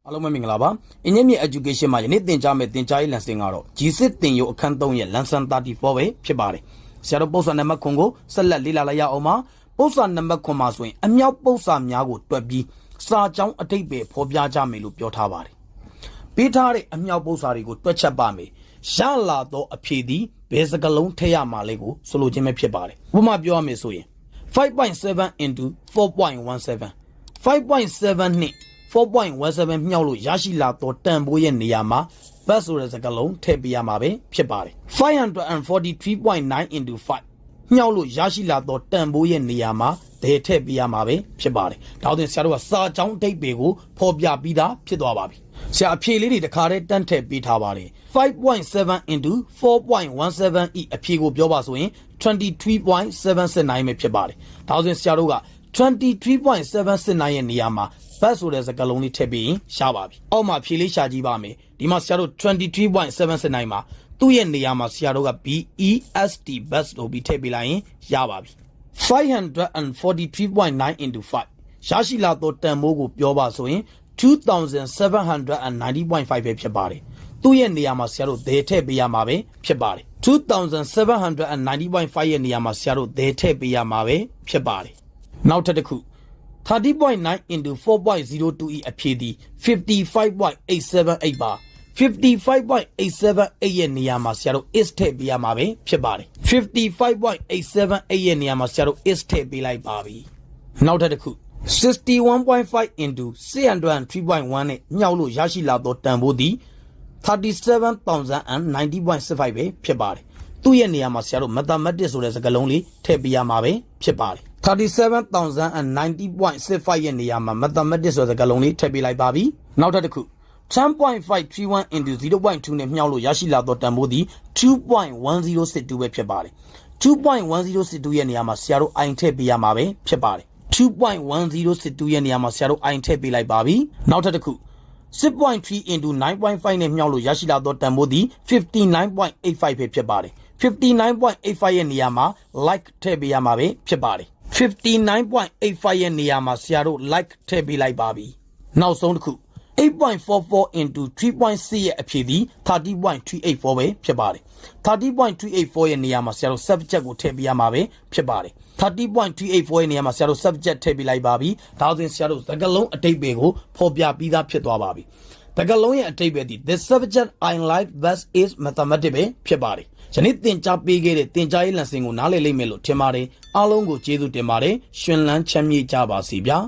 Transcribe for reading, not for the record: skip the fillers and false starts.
အားလုံးပဲမင်္ဂလာပါအင်းမြင့် education မှာယနေ့သင်ကြားမယ့်သင်ကြားရေး lesson ကတော့ G6 သင်ယူအခန်း3ရဲ့ Lesson-34 ပဲဖြစ်ပါတယ်ဆရာတို့ပု္ပ္ပစာနံပါတ်9ကိုဆက်လက်လေ့လာလိုက်ရအောင်ပါပု္ပ္ပစာနံပါတ်9မှာဆိုရင်အမြောက်ပု္ပ္ပစာများကိုတွက်ပြီးစာကြောင်းအဓိပ္ပာယ်ဖော်ပြကြမယ်လို့ပြောထားပါတယ်ပေးထားတဲ့အမြောက်ပု္ပ္ပစာတွေကိုတွက်ချက်ပါမယ်ရလာသောအဖြေသည်ဘယ်စကားလုံးထည့်ရမှာလဲကိုဆိုလိုခြင်းပဲဖြစ်ပါတယ်ဥပမာပြောရမယ်ဆိုရင် 5.7 into 4.17 5.7 နဲ့ 4.17 မြောက်လို့ရရှိလာသောတန်ဖိုးရဲ့နေရာမှာဘတ်ဆိုတဲ့စကားလုံးထည့်ပေးရမှာပဲဖြစ်ပါတယ်543.9 into 5မြောက်လို့ရရှိလာသောတန်ဖိုးရဲ့နေရာမှာဒယ်ထည့်ပေးရမှာပဲဖြစ်ပါတယ်ဒါကြောင့်ဆရာတို့ကစာကြောင်းအဓိပ္ပာယ်ကိုဖော်ပြပြီးသားဖြစ်သွားပါပြီဆရာအဖြေလေးတွေတခါတည်းတန်းထည့်ပေးထားပါတယ်5.7 into 4.17 ဤအဖြေကိုပြောပါဆိုရင် 23.769 ပဲဖြစ်ပါတယ်ဒါကြောင့်ဆရာတို့က 23.769 ရဲ့နေရာမှာဘတ်ဆိုတဲ့စကားလုံးလေးထည့်ပြီးရင်ရှားပါပြီအောက်မှာဖြေလေးရှာကြည့်ပါမယ်ဒီမှာဆရာတို့ 23.769 မှာသူ့ရဲ့နေရာမှာဆရာတို့က BEST best လို့ပြီးထည့်ပေးလိုက်ရင်ရပါပြီ543.9 into 5ရရှိလာသောတန်ဖိုးကိုပြောပါဆိုရင် 2790.5 ပဲဖြစ်ပါတယ်သူ့ရဲ့နေရာမှာဆရာတို့ဒယ်ထည့်ပေးရမှာပဲဖြစ်ပါတယ်2790.5 ရဲ့နေရာမှာဆရာတို့ဒယ်ထည့်ပေးရမှာပဲဖြစ်ပါတယ်နောက်ထပ်တစ်ခု 30.9 into 4.02 ဤအဖြေသည် 55.878 ပါ 55.878 ရဲ့နေရာမှာဆရာတို့ is ထည့်ပေးရမှာပဲဖြစ်ပါတယ် 55.878 ရဲ့နေရာမှာဆရာတို့ is ထည့်ပေးလိုက်ပါပြီနောက်ထပ်တစ်ခု 61.5 into 603.1 နဲ့မြောက်လို့ရရှိလာသောတန်ဖိုးသည် 37,090.65 ပဲဖြစ်ပါတယ်သူ့ရဲ့နေရာမှာဆရာတို့ mathematics ဆိုတဲ့စကားလုံးလေးထည့်ပေးရမှာပဲဖြစ်ပါတယ်37,090.65 ရဲ့နေရာမှာ mathematics ဆိုတဲ့စကားလုံးလေးထည့်ပေးလိုက်ပါပြီနောက်ထပ်တစ်ခု 10.531 into 0.2 နဲ့မြောက်လို့ရရှိလာသောတန်ဖိုးသည် 2.1062 ပဲဖြစ်ပါတယ် 2.1062 ရဲ့နေရာမှာဆရာတို့ i ထည့်ပေးရမှာပဲဖြစ်ပါတယ် 2.1062 ရဲ့နေရာမှာဆရာတို့ i ထည့်ပေးလိုက်ပါပြီနောက်ထပ်တစ်ခု 6.3 into 9.5 နဲ့မြောက်လို့ရရှိလာသောတန်ဖိုးသည် 59.85 ပဲဖြစ်ပါတယ် 59.85 ရဲ့နေရာမှာ like ထည့်ပေးရမှာပဲဖြစ်ပါတယ် 59.85 ရဲ့နေရာမှာဆရာတို့ like ထည့်ပေးလိုက်ပါပြီနောက်ဆုံးတစ်ခု 8.44 into 3.6 ရဲ့အဖြေသည် 30.384 ပဲဖြစ်ပါတယ် 30.384 ရဲ့နေရာမှာဆရာတို့ subject ကိုထည့်ပေးရမှာပဲဖြစ်ပါတယ် 30.384 ရဲ့နေရာမှာဆရာတို့ subject ထည့်ပေးလိုက်ပါပြီဒါဆိုရင်ဆရာတို့စကားလုံးအဓိပ္ပာယ်ကိုဖော်ပြပြီးသားဖြစ်သွားပါပြီစကားလုံးရဲ့အဓိပ္ပာယ်ဒီ the subject I like best is mathematics ပဲဖြစ်ပါတယ်ယနေ့သင်ကြားပေးခဲ့တဲ့သင်ကြားရေး lesson ကိုနားလည်လိမ့်မယ်လို့ထင်ပါတယ်အားလုံးကိုကျေးဇူးတင်ပါတယ်ရှင်လန်းချမ်းမြေ့ကြပါစေဗျာ